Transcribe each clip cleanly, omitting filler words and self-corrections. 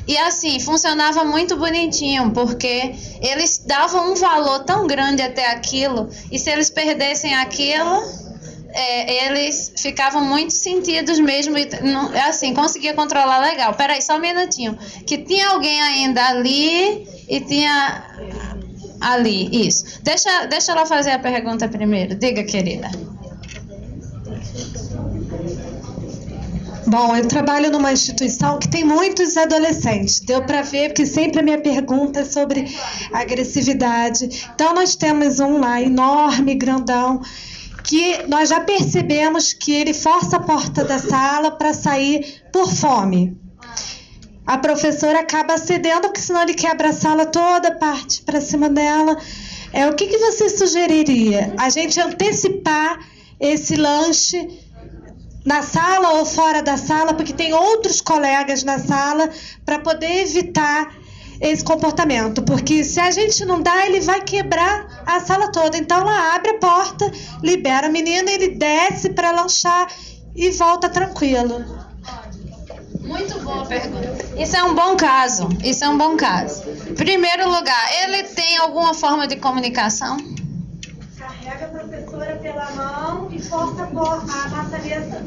E assim, funcionava muito bonitinho, porque eles davam um valor tão grande até aquilo, e se eles perdessem aquilo, eles ficavam muito sentidos mesmo, e assim, conseguia controlar legal. Peraí, só um minutinho, que tinha alguém ainda ali, e tinha ali, isso. Deixa ela fazer a pergunta primeiro, diga, querida. Bom, eu trabalho numa instituição que tem muitos adolescentes. Deu para ver que sempre a minha pergunta é sobre agressividade. Então, nós temos um lá enorme, grandão, que nós já percebemos que ele força a porta da sala para sair por fome. A professora acaba cedendo, porque senão ele quebra a sala toda, parte para cima dela. O que você sugeriria? A gente antecipar esse lanche na sala ou fora da sala, porque tem outros colegas na sala, para poder evitar esse comportamento, porque se a gente não dá, ele vai quebrar a sala toda. Então ela abre a porta, libera o menino, ele desce para lanchar e volta tranquilo. Muito boa pergunta. Isso é um bom caso. Primeiro lugar, ele tem alguma forma de comunicação? Carrega a professora pela mão e força a maçaneta.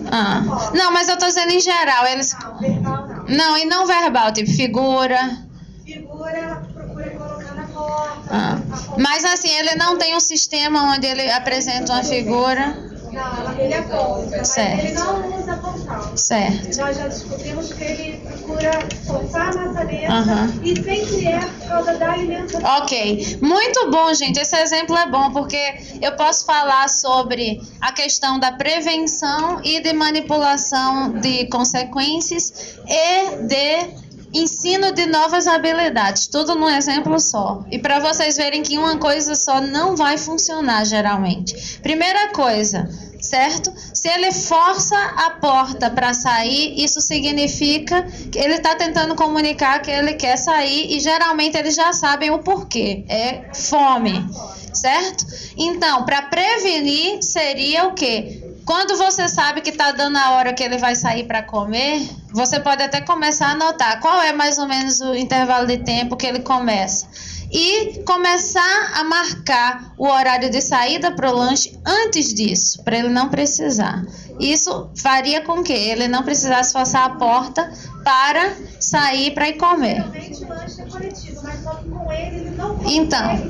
Não, mas eu tô dizendo em geral. Eles... Não, verbal não. Não, e não verbal, tipo figura. Ela procura colocar na porta. Mas assim, ele não tem um sistema onde ele apresenta uma figura. Não, ele aponta, certo. Mas ele não usa apontar. Certo. Nós já descobrimos que ele procura forçar a maçaneta e sempre é por causa da alimentação. Ok, muito bom, gente. Esse exemplo é bom, porque eu posso falar sobre a questão da prevenção e de manipulação de consequências e de ensino de novas habilidades, tudo num exemplo só. E para vocês verem que uma coisa só não vai funcionar geralmente. Primeira coisa, certo? Se ele força a porta para sair, isso significa que ele está tentando comunicar que ele quer sair e geralmente eles já sabem o porquê. É fome, certo? Então, para prevenir seria o quê? Quando você sabe que está dando a hora que ele vai sair para comer, você pode até começar a anotar qual é mais ou menos o intervalo de tempo que ele começa. E começar a marcar o horário de saída para o lanche antes disso, para ele não precisar. Isso faria com que ele não precisasse forçar a porta para sair para ir comer. Geralmente o lanche é coletivo, mas só que com ele não Então,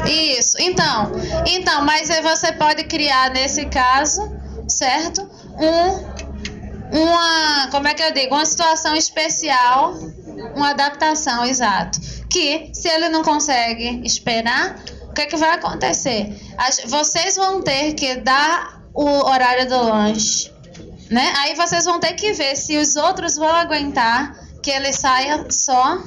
isso. Então, mas aí você pode criar nesse caso, certo? Uma situação especial, uma adaptação, exato. Que se ele não consegue esperar, o que é que vai acontecer? Vocês vão ter que dar o horário do lanche, né? Aí vocês vão ter que ver se os outros vão aguentar que ele saia só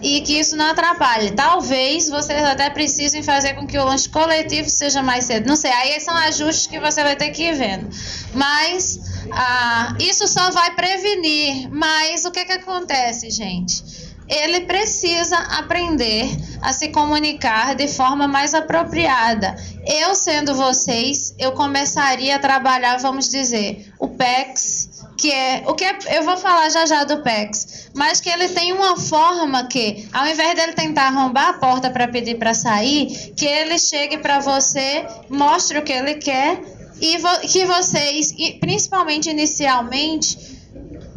e que isso não atrapalhe. Talvez vocês até precisem fazer com que o lanche coletivo seja mais cedo. Não sei, aí são ajustes que você vai ter que ir vendo. Mas isso só vai prevenir. Mas o que acontece, gente? Ele precisa aprender a se comunicar de forma mais apropriada. Eu, sendo vocês, eu começaria a trabalhar, vamos dizer, o PECS, eu vou falar já do PECS, mas que ele tem uma forma que, ao invés dele tentar arrombar a porta para pedir para sair, que ele chegue para você, mostre o que ele quer e que vocês, principalmente inicialmente,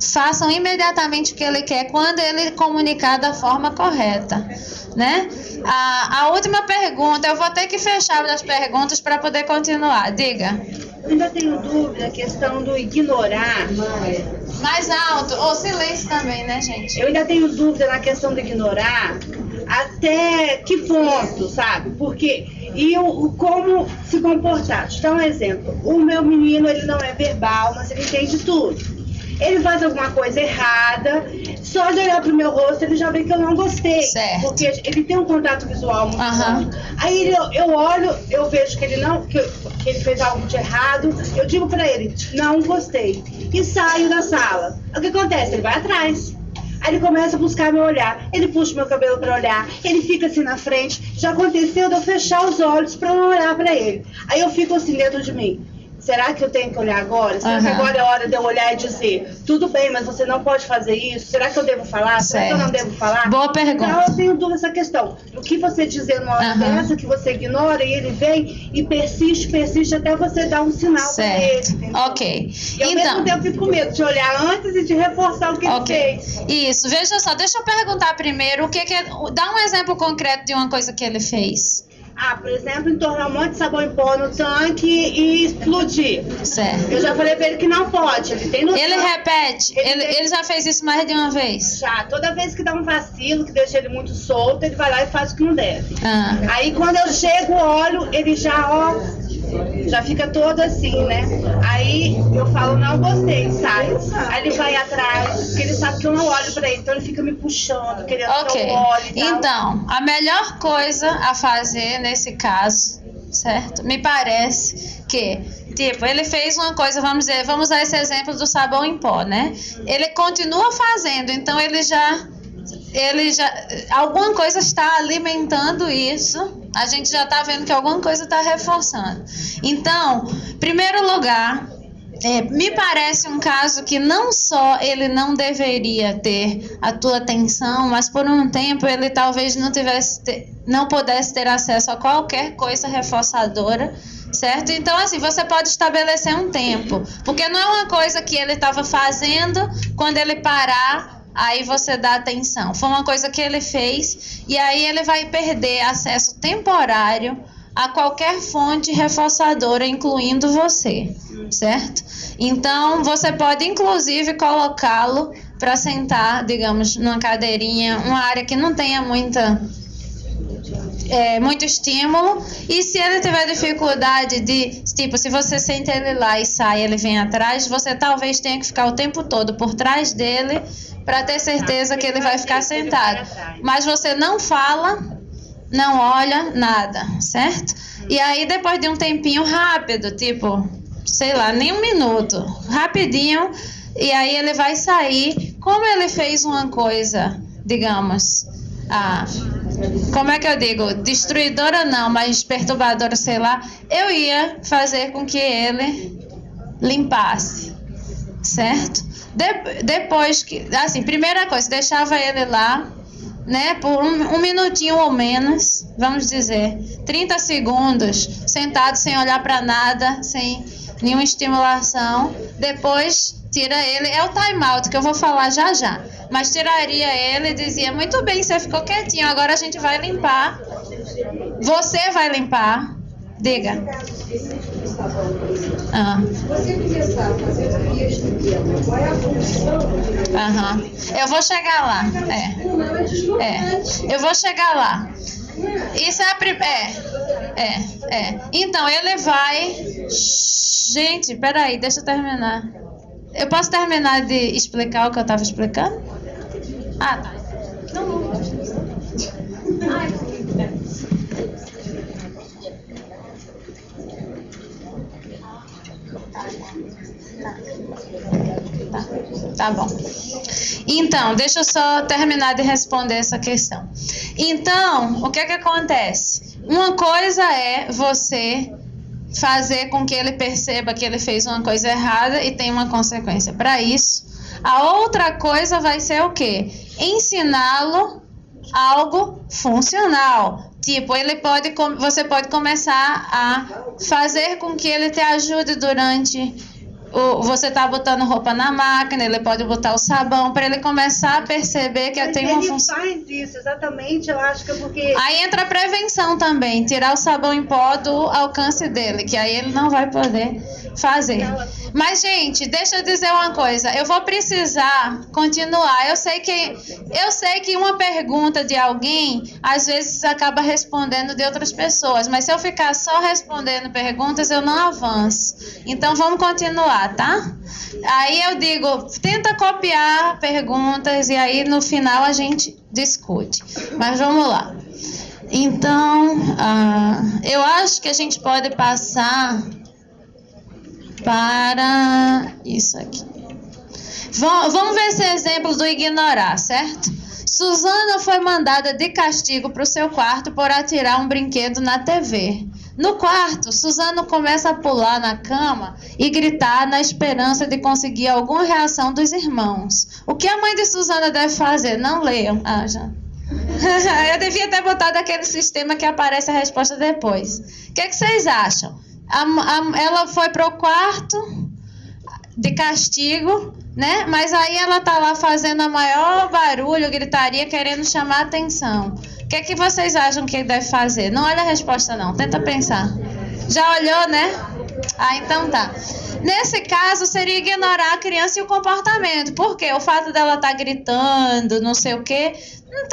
façam imediatamente o que ele quer quando ele comunicar da forma correta, né? A última pergunta, eu vou ter que fechar as perguntas para poder continuar. Diga. Eu ainda tenho dúvida, a questão do ignorar. Mais alto, ou silêncio também, né, gente? Eu ainda tenho dúvida na questão do ignorar, até que ponto, sabe? Porque como se comportar. Deixa eu dar um exemplo. O meu menino, ele não é verbal, mas ele entende tudo. Ele faz alguma coisa errada, só de olhar pro meu rosto, ele já vê que eu não gostei. Certo. Porque ele tem um contato visual muito bom. Aí eu olho, eu vejo que ele fez algo de errado, eu digo pra ele, não gostei. E saio da sala. O que acontece? Ele vai atrás. Aí ele começa a buscar meu olhar, ele puxa meu cabelo pra olhar, ele fica assim na frente. Já aconteceu de eu fechar os olhos pra não olhar pra ele. Aí eu fico assim dentro de mim. será que eu tenho que olhar agora? Será que agora é hora de eu olhar e dizer, tudo bem, mas você não pode fazer isso? Será que eu devo falar? Será que eu não devo falar? Boa pergunta. Então eu tenho dúvida nessa questão. O que você dizer numa hora dessa, que você ignora e ele vem e persiste até você dar um sinal para ele. Entendeu? Ok. E ao mesmo tempo eu fico com medo de olhar antes e de reforçar o que ele fez. Isso, veja só, deixa eu perguntar primeiro, dá um exemplo concreto de uma coisa que ele fez. Por exemplo, entornar um monte de sabão em pó no tanque e explodir. Certo. Eu já falei pra ele que não pode. Ele tem noção. Ele repete? Ele já fez isso mais de uma vez? Já. Toda vez que dá um vacilo, que deixa ele muito solto, ele vai lá e faz o que não deve. Aí quando eu chego, olho, ele já fica todo assim, né? Aí eu falo, não gostei, sai. Aí ele vai atrás, porque ele sabe que eu não olho pra ele, então ele fica me puxando, querendo que eu olhe e tal. Então, a melhor coisa a fazer nesse caso, certo? Me parece que, tipo, ele fez uma coisa, vamos dar esse exemplo do sabão em pó, né? Ele continua fazendo, então ele já alguma coisa está alimentando isso. A gente já está vendo que alguma coisa está reforçando. Então, primeiro lugar, me parece um caso que não só ele não deveria ter a tua atenção, mas por um tempo ele talvez não pudesse ter acesso a qualquer coisa reforçadora, certo? Então, assim, você pode estabelecer um tempo, porque não é uma coisa que ele estava fazendo, quando ele parar, aí você dá atenção. Foi uma coisa que ele fez e aí ele vai perder acesso temporário a qualquer fonte reforçadora, incluindo você, certo? Então, você pode inclusive colocá-lo para sentar, digamos, numa cadeirinha, uma área que não tenha muito estímulo, e se ele tiver dificuldade de, tipo, se você senta ele lá e sai, ele vem atrás, você talvez tenha que ficar o tempo todo por trás dele para ter certeza que ele vai ficar sentado. Mas você não fala, não olha, nada, certo? E aí depois de um tempinho rápido, tipo, sei lá, nem um minuto, rapidinho, e aí ele vai sair. Como ele fez uma coisa, digamos, como é que eu digo? Destruidora não, mas perturbadora, sei lá. Eu ia fazer com que ele limpasse, certo? Depois que, assim, primeira coisa, deixava ele lá, né, por um minutinho ou menos, vamos dizer, 30 segundos, sentado sem olhar para nada, sem nenhuma estimulação. Depois tira ele, é o time out que eu vou falar já já, mas tiraria ele e dizia, muito bem, você ficou quietinho, agora a gente vai limpar, você vai limpar, diga. Você começar a fazer uma lista de qual é a função. Eu vou chegar lá. Eu vou chegar lá. Isso é a Então, ele vai. Gente, peraí, deixa eu terminar. Eu posso terminar de explicar o que eu estava explicando? Tá. Não. Tá bom. Então, deixa eu só terminar de responder essa questão. Então, o que acontece? Uma coisa é você fazer com que ele perceba que ele fez uma coisa errada e tem uma consequência para isso. A outra coisa vai ser o quê? Ensiná-lo algo funcional. Tipo, você pode começar a fazer com que ele te ajude durante você tá botando roupa na máquina, ele pode botar o sabão para ele começar a perceber que tem uma função. Ele faz isso, exatamente, eu acho que é porque... Aí entra a prevenção também, tirar o sabão em pó do alcance dele, que aí ele não vai poder fazer. Mas, gente, deixa eu dizer uma coisa, eu vou precisar continuar. Eu sei que uma pergunta de alguém, às vezes acaba respondendo de outras pessoas, mas se eu ficar só respondendo perguntas, eu não avanço. Então, vamos continuar, tá? Aí eu digo, tenta copiar perguntas e aí no final a gente discute. Mas vamos lá. Então, eu acho que a gente pode passar para isso aqui. Vamos ver esse exemplo do ignorar, certo? Suzana foi mandada de castigo para o seu quarto por atirar um brinquedo na TV. No quarto, Suzano começa a pular na cama e gritar na esperança de conseguir alguma reação dos irmãos. O que a mãe de Suzana deve fazer? Não leiam. Já. Eu devia ter botado aquele sistema que aparece a resposta depois. O que vocês acham? Ela foi para o quarto de castigo, né? Mas aí ela tá lá fazendo a maior barulho, gritaria, querendo chamar a atenção. O que vocês acham que deve fazer? Não olha a resposta não, tenta pensar. Já olhou, né? Então tá. Nesse caso, seria ignorar a criança e o comportamento. Porque o fato dela estar gritando, não sei o quê, não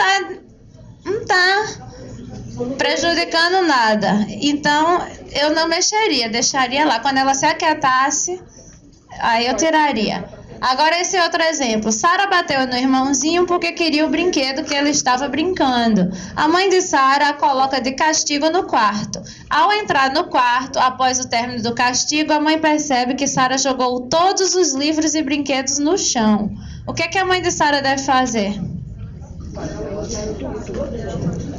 tá prejudicando nada. Então, eu não mexeria, deixaria lá. Quando ela se aquietasse, aí eu tiraria. Agora esse outro exemplo. Sara bateu no irmãozinho porque queria o brinquedo que ele estava brincando. A mãe de Sara a coloca de castigo no quarto. Ao entrar no quarto, após o término do castigo, a mãe percebe que Sara jogou todos os livros e brinquedos no chão. O que a mãe de Sara deve fazer?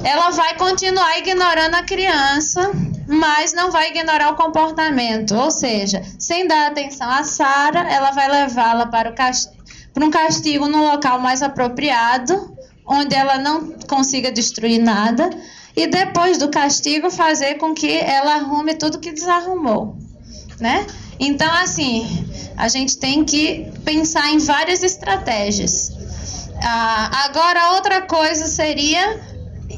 Ela vai continuar ignorando a criança, mas não vai ignorar o comportamento. Ou seja, sem dar atenção a Sara, ela vai levá-la para um castigo num local mais apropriado, onde ela não consiga destruir nada, e depois do castigo fazer com que ela arrume tudo que desarrumou, né? Então, assim, a gente tem que pensar em várias estratégias. Agora, outra coisa seria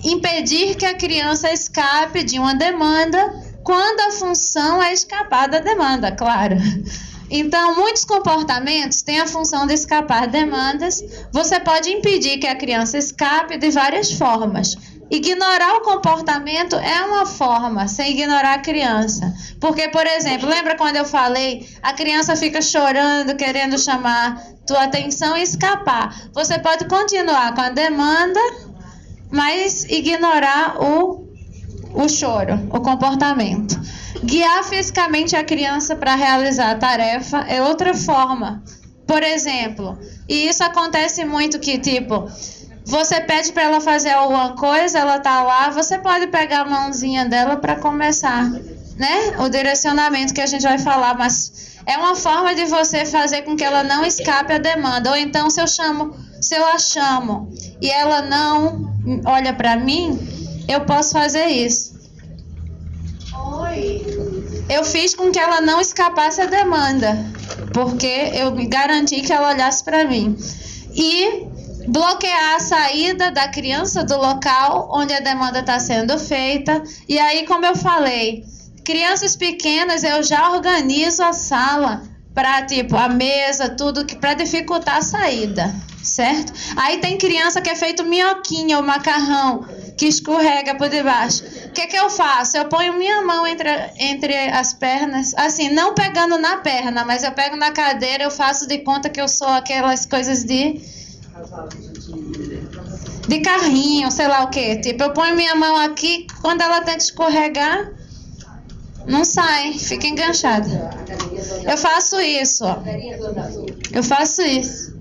impedir que a criança escape de uma demanda quando a função é escapar da demanda, claro. Então, muitos comportamentos têm a função de escapar demandas. Você pode impedir que a criança escape de várias formas. Ignorar o comportamento é uma forma, sem ignorar a criança. Porque, por exemplo, lembra quando eu falei, a criança fica chorando, querendo chamar tua atenção e escapar. Você pode continuar com a demanda, mas ignorar o choro, o comportamento. Guiar fisicamente a criança para realizar a tarefa é outra forma. Por exemplo, e isso acontece muito que, tipo, você pede para ela fazer alguma coisa, ela tá lá, você pode pegar a mãozinha dela para começar, né? O direcionamento que a gente vai falar, mas é uma forma de você fazer com que ela não escape a demanda. Ou então, se eu a chamo e ela não olha para mim, eu posso fazer isso. Eu fiz com que ela não escapasse a demanda, porque eu me garanti que ela olhasse para mim. E bloquear a saída da criança do local onde a demanda está sendo feita. E aí, como eu falei, crianças pequenas, eu já organizo a sala para, tipo, a mesa, tudo, para dificultar a saída, certo? Aí tem criança que é feito minhoquinha, ou macarrão, que escorrega por debaixo. O que eu faço? Eu ponho minha mão entre as pernas, assim, não pegando na perna, mas eu pego na cadeira, eu faço de conta que eu sou aquelas coisas de carrinho, sei lá o que. Tipo, eu ponho minha mão aqui, quando ela tenta escorregar, não sai, fica enganchada. Eu faço isso, ó. Eu faço isso.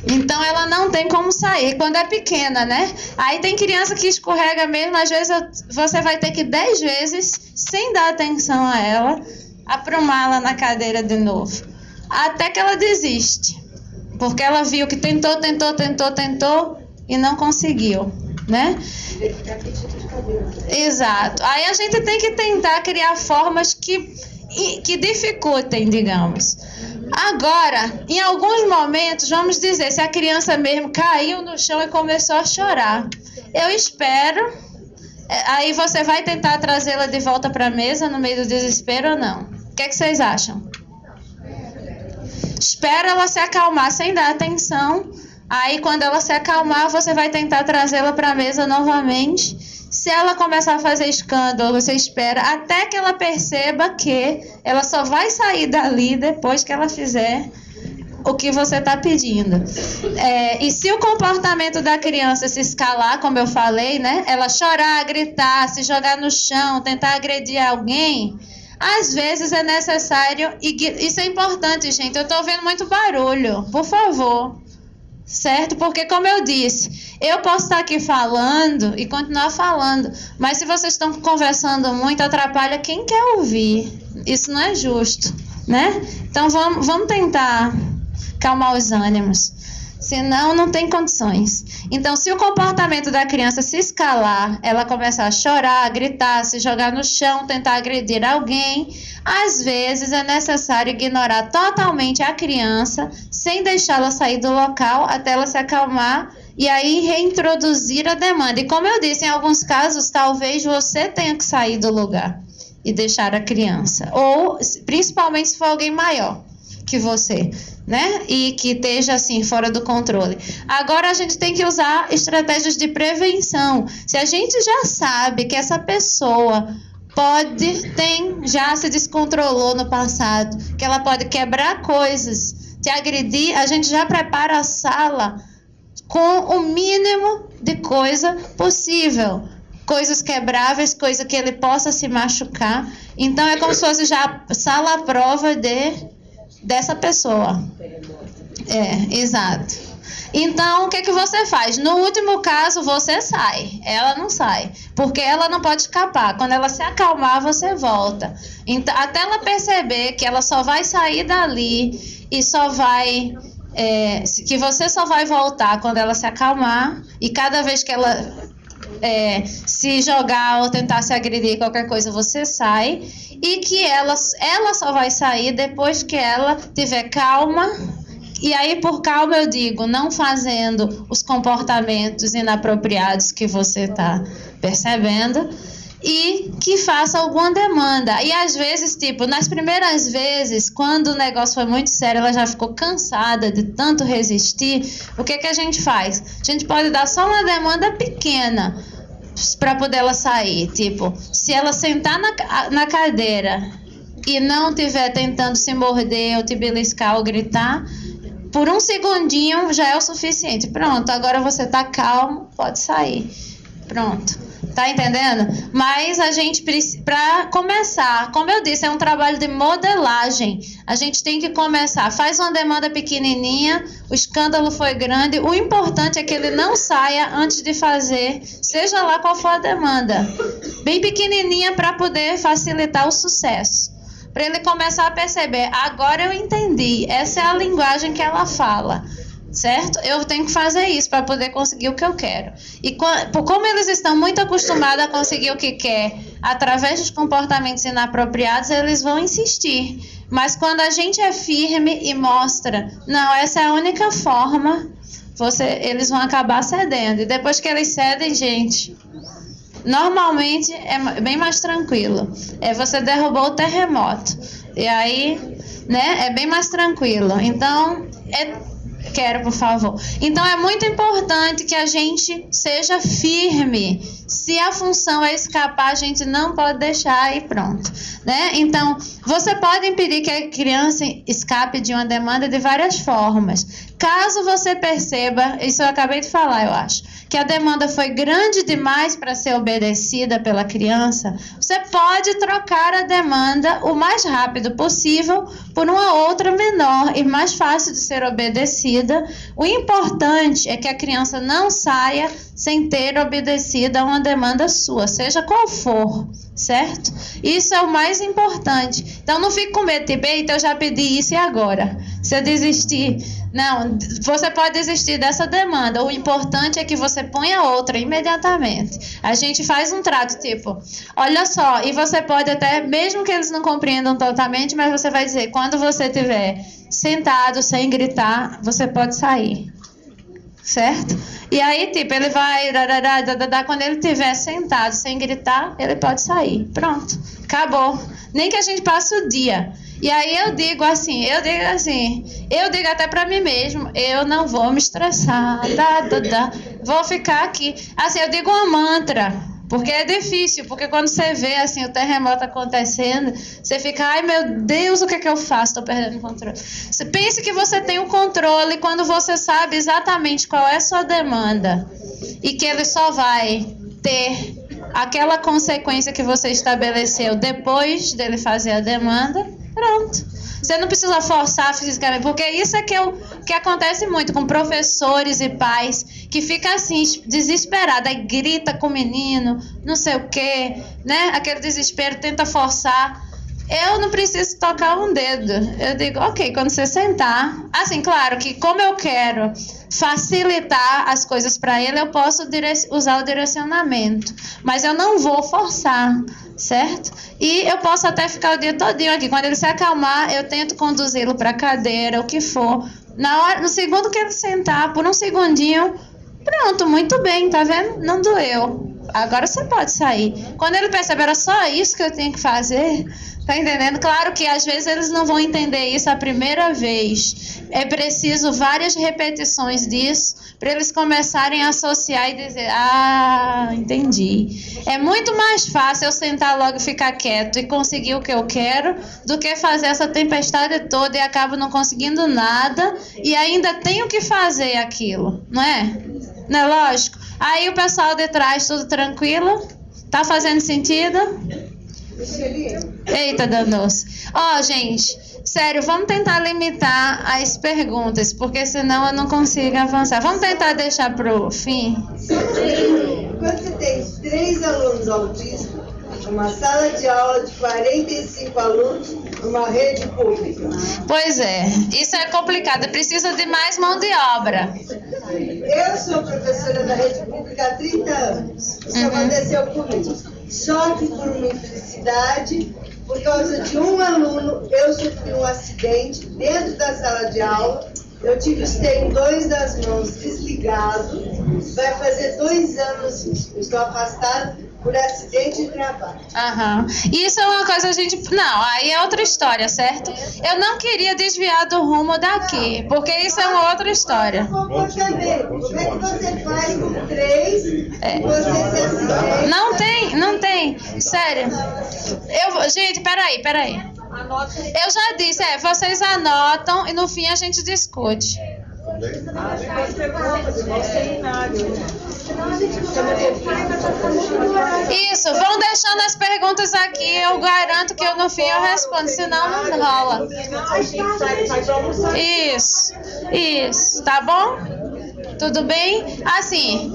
Então ela não tem como sair quando é pequena, né? Aí tem criança que escorrega mesmo, às vezes você vai ter que 10 vezes, sem dar atenção a ela, aprumá-la na cadeira de novo. Até que ela desiste. Porque ela viu que tentou e não conseguiu, né? Exato. Aí a gente tem que tentar criar formas que dificultem, digamos. Agora, em alguns momentos, vamos dizer, se a criança mesmo caiu no chão e começou a chorar, eu espero, aí você vai tentar trazê-la de volta para a mesa no meio do desespero ou não? O que vocês acham? Espera ela se acalmar sem dar atenção. Aí, quando ela se acalmar, você vai tentar trazê-la para a mesa novamente. Se ela começar a fazer escândalo, você espera até que ela perceba que ela só vai sair dali depois que ela fizer o que você está pedindo. E se o comportamento da criança se escalar, como eu falei, né? Ela chorar, gritar, se jogar no chão, tentar agredir alguém, às vezes é necessário. Isso é importante, gente. Eu estou ouvindo muito barulho. Por favor. certo? Porque, como eu disse, eu posso estar aqui falando e continuar falando, mas se vocês estão conversando muito, atrapalha quem quer ouvir. Isso não é justo, né? Então, vamos tentar calmar os ânimos. Senão, não tem condições. Então, se o comportamento da criança se escalar, ela começar a chorar, gritar, se jogar no chão, tentar agredir alguém, às vezes é necessário ignorar totalmente a criança, sem deixá-la sair do local até ela se acalmar e aí reintroduzir a demanda. E como eu disse, em alguns casos, talvez você tenha que sair do lugar e deixar a criança. Ou, principalmente se for alguém maior que você, né? E que esteja assim fora do controle. Agora a gente tem que usar estratégias de prevenção. Se a gente já sabe que essa pessoa já se descontrolou no passado, que ela pode quebrar coisas, te agredir, a gente já prepara a sala com o mínimo de coisa possível. Coisas quebráveis, coisa que ele possa se machucar. Então é como se fosse já sala à prova dessa pessoa. Exato. Então, o que você faz? No último caso, você sai. Ela não sai. Porque ela não pode escapar. Quando ela se acalmar, você volta. Então, até ela perceber que ela só vai sair dali e só vai... que você só vai voltar quando ela se acalmar. E cada vez que ela se jogar ou tentar se agredir, qualquer coisa, você sai. E que ela só vai sair depois que ela tiver calma. E aí, por calma, eu digo, não fazendo os comportamentos inapropriados que você está percebendo e que faça alguma demanda. E às vezes, nas primeiras vezes, quando o negócio foi muito sério, ela já ficou cansada de tanto resistir, o que a gente faz? A gente pode dar só uma demanda pequena para poder ela sair. Se ela sentar na cadeira e não estiver tentando se morder ou te beliscar ou gritar, por um segundinho já é o suficiente. Pronto, agora você está calmo, pode sair. Pronto. Tá entendendo? Mas a gente precisa, para começar, como eu disse, é um trabalho de modelagem. A gente tem que começar. Faz uma demanda pequenininha, o escândalo foi grande. O importante é que ele não saia antes de fazer, seja lá qual for a demanda. Bem pequenininha para poder facilitar o sucesso. Para ele começar a perceber, agora eu entendi, essa é a linguagem que ela fala. Certo? Eu tenho que fazer isso para poder conseguir o que eu quero. E como eles estão muito acostumados a conseguir o que quer através dos comportamentos inapropriados, eles vão insistir. Mas quando a gente é firme e mostra, não, essa é a única forma, eles vão acabar cedendo. E depois que eles cedem, gente, normalmente é bem mais tranquilo. Você derrubou o terremoto. E aí, né, é bem mais tranquilo. Então, quero, por favor. Então, é muito importante que a gente seja firme. Se a função é escapar, a gente não pode deixar e pronto. Né? Então, você pode impedir que a criança escape de uma demanda de várias formas. Caso você perceba, isso eu acabei de falar, eu acho, que a demanda foi grande demais para ser obedecida pela criança, você pode trocar a demanda o mais rápido possível por uma outra menor e mais fácil de ser obedecida. O importante é que a criança não saia sem ter obedecido a uma demanda sua, seja qual for, certo? Isso é o mais importante. Então não fique com medo, eita, eu já pedi isso e agora? Se eu desistir... Não, você pode desistir dessa demanda. O importante é que você ponha outra imediatamente. A gente faz um trato, olha só, e você pode até, mesmo que eles não compreendam totalmente, mas você vai dizer, quando você estiver sentado, sem gritar, você pode sair. Certo? E aí, ele vai, quando ele estiver sentado, sem gritar, ele pode sair. Pronto, acabou. Nem que a gente passe o dia. E aí eu digo até pra mim mesmo, eu não vou me estressar, vou ficar aqui. Assim, eu digo uma mantra, porque é difícil, porque quando você vê assim, o terremoto acontecendo, você fica, ai meu Deus, o que é que eu faço? Estou perdendo o controle. Você pense que você tem o controle quando você sabe exatamente qual é a sua demanda e que ele só vai ter aquela consequência que você estabeleceu depois dele fazer a demanda. Pronto. Você não precisa forçar fisicamente, porque isso é que acontece muito com professores e pais, que fica assim, desesperado, aí grita com o menino, não sei o quê, né? Aquele desespero, tenta forçar. Eu não preciso tocar um dedo. Eu digo, ok, quando você sentar... Assim, claro que como eu quero facilitar as coisas para ele, eu posso usar o direcionamento. Mas eu não vou forçar, certo? E eu posso até ficar o dia todinho aqui. Quando ele se acalmar, eu tento conduzi-lo para a cadeira, o que for. No segundo que ele sentar, por um segundinho, pronto, muito bem, tá vendo? Não doeu. Agora você pode sair. Quando ele perceber, era só isso que eu tenho que fazer... Tá entendendo? Claro que às vezes eles não vão entender isso a primeira vez. É preciso várias repetições disso para eles começarem a associar e dizer, ah, entendi. É muito mais fácil eu sentar logo e ficar quieto e conseguir o que eu quero do que fazer essa tempestade toda e acabo não conseguindo nada e ainda tenho que fazer aquilo, não é? Não é lógico? Aí o pessoal de trás tudo tranquilo? Tá fazendo sentido? Eita, danou-se. Ó, gente, sério, vamos tentar limitar as perguntas, porque senão eu não consigo avançar. Vamos tentar deixar pro fim? Quando você tem 3 alunos autistas, uma sala de aula de 45 alunos, numa rede pública. Pois é, isso é complicado, precisa de mais mão de obra. Eu sou professora da rede pública há 30 anos. Isso aconteceu comigo. Só que por uma infelicidade, por causa de um aluno, eu sofri um acidente dentro da sala de aula. Eu tive os tendões das mãos desligados. Vai fazer 2 anos isso. Eu estou afastada por acidente de trabalho. Aham. Isso é uma coisa a gente... Não, aí é outra história, certo? Eu não queria desviar do rumo daqui, porque isso é uma outra história. Comportamento. Como é que você faz com 3 e você se acidente? Não tem. Sério. Gente, peraí. Eu já disse, vocês anotam e no fim a gente discute. Isso, vão deixando as perguntas aqui, eu garanto que no fim eu respondo, senão não rola. Isso, tá bom? Tudo bem? Assim,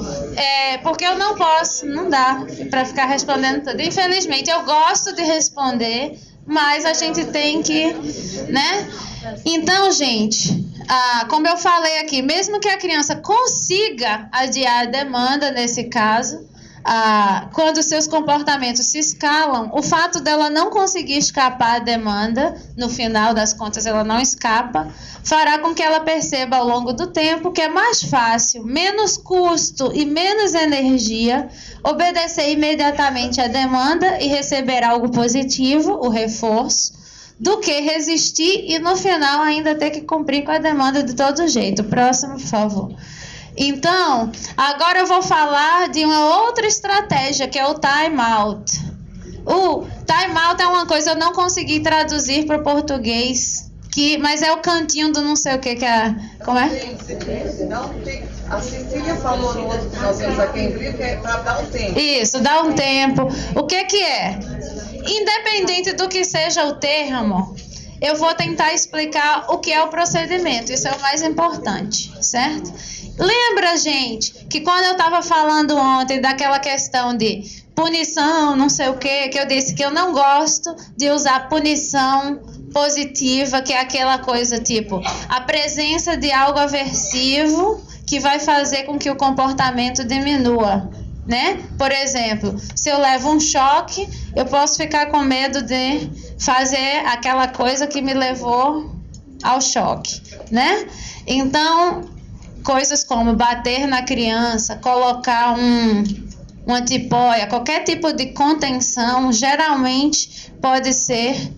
porque eu não posso, não dá pra ficar respondendo tudo. Infelizmente, eu gosto de responder, mas a gente tem que, né? Então, gente, como eu falei aqui, mesmo que a criança consiga adiar a demanda nesse caso, quando seus comportamentos se escalam, o fato dela não conseguir escapar da demanda, no final das contas ela não escapa, fará com que ela perceba ao longo do tempo que é mais fácil, menos custo e menos energia obedecer imediatamente à demanda e receber algo positivo, o reforço, do que resistir e no final ainda ter que cumprir com a demanda de todo jeito. Próximo, por favor. Então, agora eu vou falar de uma outra estratégia, que é o time out. O time out é uma coisa que eu não consegui traduzir para o português, mas é o cantinho do não sei o que é. Como é? A Cecília falou no outro que nós temos aqui em Brito, que é para dar um tempo. Isso, dar um tempo. O que é? Independente do que seja o termo, eu vou tentar explicar o que é o procedimento. Isso é o mais importante, certo? Lembra, gente, que quando eu estava falando ontem daquela questão de punição, não sei o que eu disse que eu não gosto de usar punição positiva, que é aquela coisa tipo a presença de algo aversivo que vai fazer com que o comportamento diminua, né? Por exemplo, se eu levo um choque, eu posso ficar com medo de fazer aquela coisa que me levou ao choque, né? Então, coisas como bater na criança, colocar uma tipóia, qualquer tipo de contenção, geralmente pode ser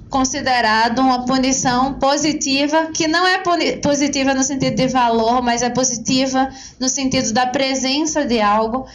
considerado uma punição positiva, que não é positiva no sentido de valor, mas é positiva no sentido da presença de algo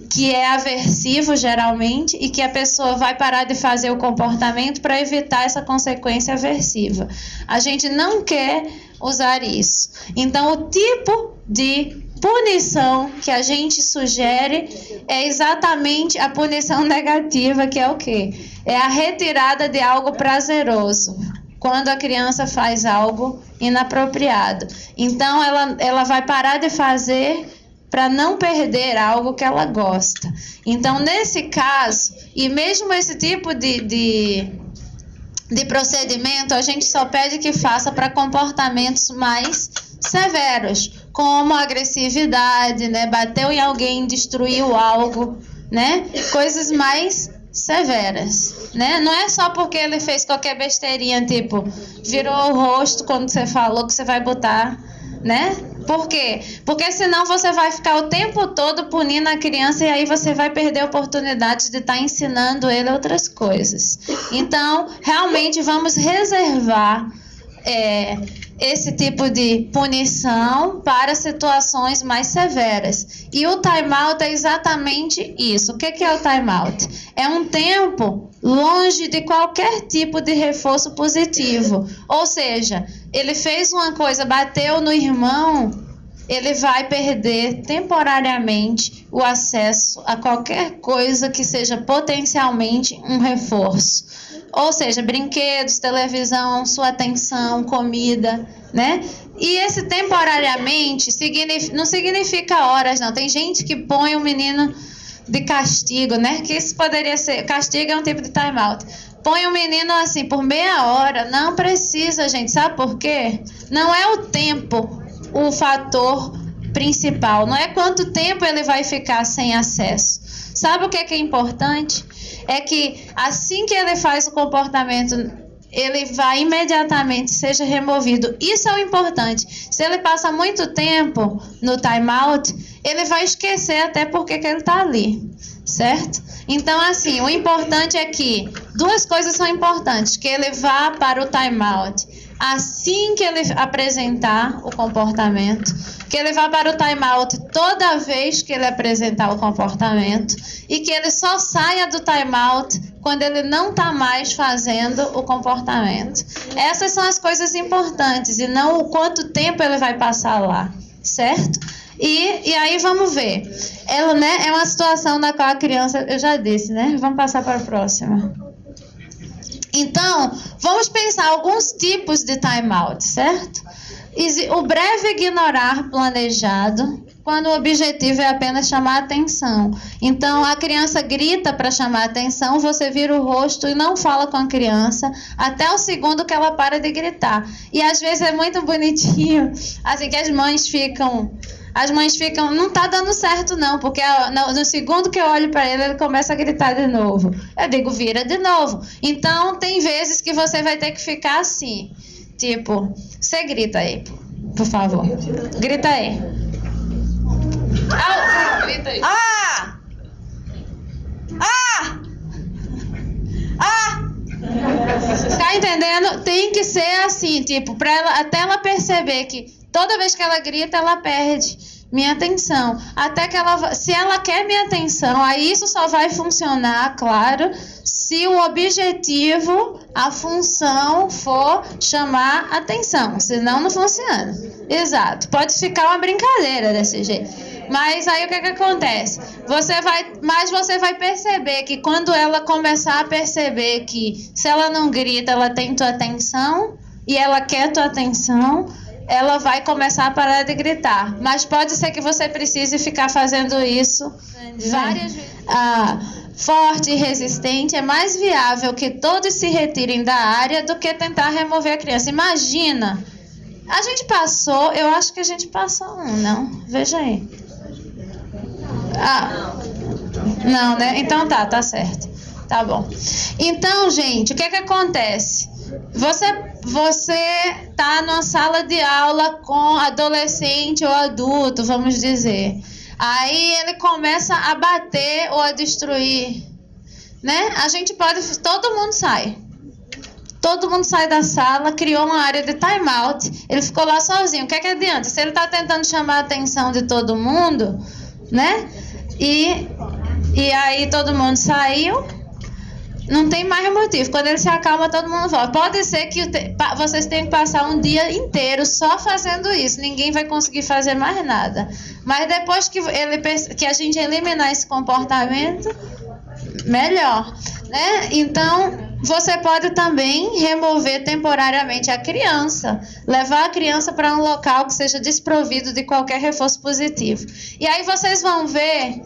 que é aversivo geralmente e que a pessoa vai parar de fazer o comportamento para evitar essa consequência aversiva. A gente não quer usar isso. Então, o tipo de punição que a gente sugere é exatamente a punição negativa, que é o quê? é a retirada de algo prazeroso, quando a criança faz algo inapropriado. Então, ela vai parar de fazer para não perder algo que ela gosta. Então, nesse caso, e mesmo esse tipo de procedimento, a gente só pede que faça para comportamentos mais severos, como agressividade, né? Bateu em alguém, destruiu algo, né? Coisas mais severas, né? Não é só porque ele fez qualquer besteirinha, tipo, virou o rosto quando você falou que você vai botar, né? Por quê? Porque senão você vai ficar o tempo todo punindo a criança e aí você vai perder a oportunidade de estar ensinando ele outras coisas. Então, realmente vamos reservar esse tipo de punição para situações mais severas. E o time-out é exatamente isso. O que é o time-out? É um tempo longe de qualquer tipo de reforço positivo. Ou seja, ele fez uma coisa, bateu no irmão, ele vai perder temporariamente o acesso a qualquer coisa que seja potencialmente um reforço. Ou seja, brinquedos, televisão, sua atenção, comida, né? E esse temporariamente não significa horas, não. Tem gente que põe o menino de castigo, né? Que isso poderia ser... Castigo é um tipo de time-out. Põe o menino assim por meia hora. Não precisa, gente. Sabe por quê? Não é o tempo o fator principal. Não é quanto tempo ele vai ficar sem acesso. Sabe o que é importante? É que assim que ele faz o comportamento, ele vai imediatamente seja removido. Isso é o importante. Se ele passa muito tempo no time-out, ele vai esquecer até porque que ele está ali, certo? Então, assim, o importante é que duas coisas são importantes. Que ele vá para o time-out assim que ele apresentar o comportamento, que ele vá para o time-out toda vez que ele apresentar o comportamento e que ele só saia do time-out quando ele não está mais fazendo o comportamento. Essas são as coisas importantes e não o quanto tempo ele vai passar lá, certo? E aí vamos ver. Ela, né, é uma situação na qual a criança, eu já disse, né? Vamos passar para a próxima. Então, vamos pensar alguns tipos de time-out, certo? O breve ignorar planejado, quando o objetivo é apenas chamar a atenção. Então, a criança grita para chamar a atenção, você vira o rosto e não fala com a criança até o segundo que ela para de gritar. E às vezes é muito bonitinho, assim, que as mães ficam, não tá dando certo não, porque no segundo que eu olho para ele, ele começa a gritar de novo. Eu digo, vira de novo. Então, tem vezes que você vai ter que ficar assim, tipo, você grita aí, por favor. Grita aí. Grita aí. Ah! Ah! Ah! Tá entendendo? Tem que ser assim, tipo, pra ela, até ela perceber que toda vez que ela grita, ela perde minha atenção. Até que se ela quer minha atenção, aí isso só vai funcionar, claro, se o objetivo, a função for chamar atenção. Senão não funciona. Exato. Pode ficar uma brincadeira desse jeito. Mas aí o que acontece? Você vai perceber que quando ela começar a perceber que se ela não grita, ela tem tua atenção e ela quer tua atenção, ela vai começar a parar de gritar. Mas pode ser que você precise ficar fazendo isso várias vezes. Forte e resistente é mais viável que todos se retirem da área do que tentar remover a criança. Imagina, a gente passou, eu acho que a gente passou não? Veja aí. Não, né? Então tá certo. Tá bom. Então, gente, o que acontece? Você tá numa sala de aula com adolescente ou adulto, vamos dizer. Aí ele começa a bater ou a destruir, né? A gente pode... Todo mundo sai. Todo mundo sai da sala, criou uma área de time-out. Ele ficou lá sozinho. O que adianta? Se ele tá tentando chamar a atenção de todo mundo, né? E aí todo mundo saiu, não tem mais motivo. Quando ele se acalma, todo mundo volta. Pode ser que vocês tenham que passar um dia inteiro só fazendo isso. Ninguém vai conseguir fazer mais nada. Mas depois que a gente eliminar esse comportamento, melhor. né? Então, você pode também remover temporariamente a criança, levar a criança para um local que seja desprovido de qualquer reforço positivo. E aí vocês vão ver